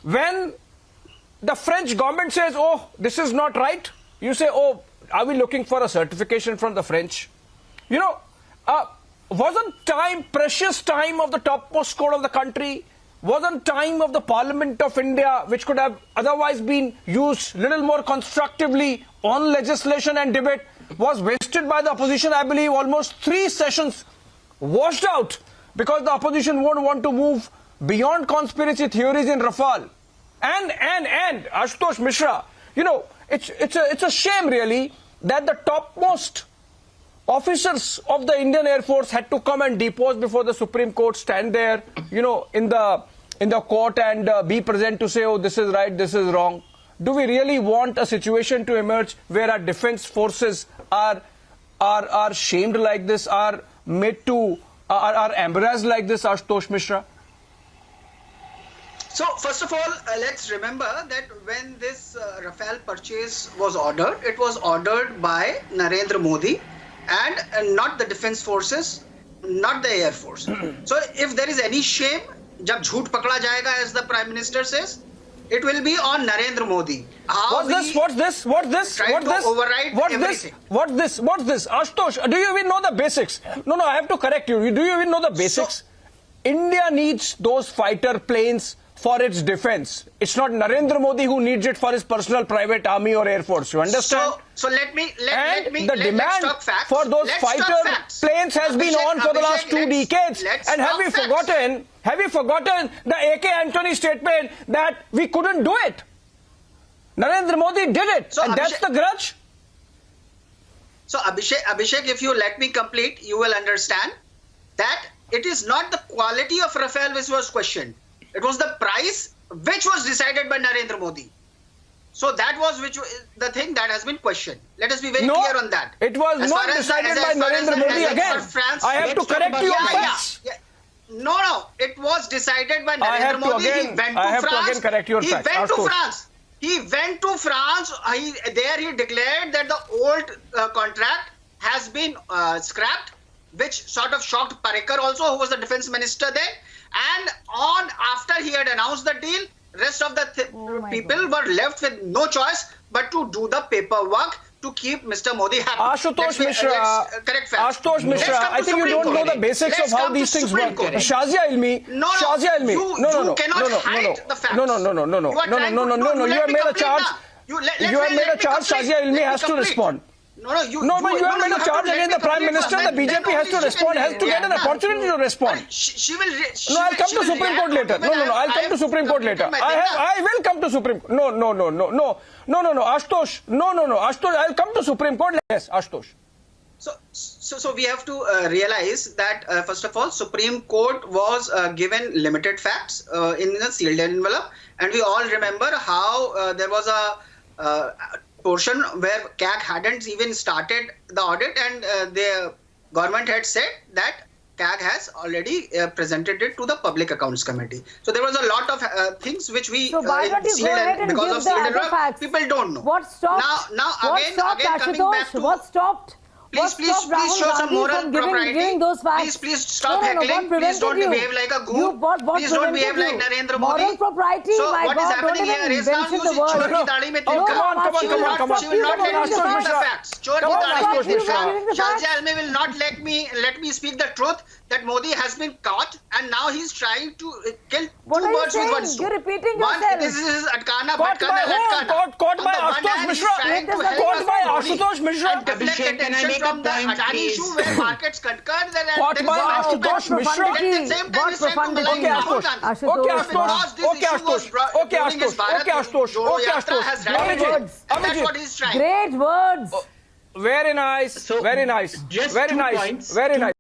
when the French government says, oh, this is not right, you say, oh, are we looking for a certification from the French? You know, wasn't time, precious time of the topmost court of the country, wasn't time of the Parliament of India, which could have otherwise been used little more constructively on legislation and debate, was wasted by the opposition. I believe almost 3 sessions washed out because the opposition won't want to move beyond conspiracy theories in Rafale. And Ashutosh Mishra, you know, it's a shame really that the topmost officers of the Indian Air Force had to come and depose before the Supreme Court, stand there, you know, in the court and be present to say, oh, this is right, this is wrong. Do we really want a situation to emerge where our defense forces are shamed like this, are made to, are embarrassed like this, Ashutosh Mishra? So, first of all, let's remember that when this Rafale purchase was ordered, it was ordered by Narendra Modi and not the defense forces, not the Air Force. So, if there is any shame, jab jhoot pakda jayega, as the Prime Minister says, it will be on Narendra Modi. What's this? Ashutosh, do you even know the basics? No, I have to correct you. Do you even know the basics? India needs those fighter planes for its defense. It's not Narendra Modi who needs it for his personal private army or air force. You understand? So let me the demand for those fighter planes has been on for the last 2 decades. And have you forgotten the AK Antony statement that we couldn't do it? Narendra Modi did it, and that's the grudge. So Abhishek, if you let me complete, you will understand that it is not the quality of Rafale which was questioned. It was the price which was decided by Narendra Modi. So that was the thing that has been questioned. Let us be very clear on that. It was not decided by Narendra Modi again. I have to correct you on facts. No. It was decided by Narendra Modi. He went to France. There he declared that the old contract has been scrapped, which sort of shocked Parekar also, who was the defense minister there. And after he had announced the deal, rest of the people were left with no choice but to do the paperwork to keep Mr. Modi happy. Ashutosh Mishra, I think you don't know the basics of how these things work. Shazia Ilmi, no. You cannot hide the facts. No. You have made a charge. You have made a charge. Shazia Ilmi has to respond. You have made a charge against the Prime Minister. The BJP has to respond, has to get an opportunity to respond. I'll come to Supreme Court later. I'll come to Supreme Court later. I will come to Supreme Court. No. Ashutosh, Ashutosh, I'll come to Supreme Court. Yes, Ashutosh. So we have to realize that, first of all, Supreme Court was given limited facts in a sealed envelope. And we all remember how there was a portion where CAG hadn't even started the audit, and the government had said that CAG has already presented it to the Public Accounts Committee. So there was a lot of things which we so why don't you go ahead and give the other facts? People don't know. What stopped? Now again coming back to what stopped? Please show some moral propriety. Please stop heckling. Please don't behave like a goon. Please don't behave like Narendra Modi. Moral propriety, so what is happening here is now you see Chor ki dadi mein tilka. She will not let me speak the facts. Chor ki dadi mein tilka. Shazia Ilmi will not let me speak the truth that Modi has been caught and now he's trying to kill 2 birds with 1 stone. You're repeating yourself. This is atkana, bhatkana, latkana. Caught by Ashutosh Mishra. Caught by Ashutosh Mishra. Abhishek, can I make from the Adani issue where markets concurred and Caught by Ashutosh Mishra. At the same time, he said to Malaysia, Okay, Ashutosh. Great words. Very nice. Very nice. Very nice.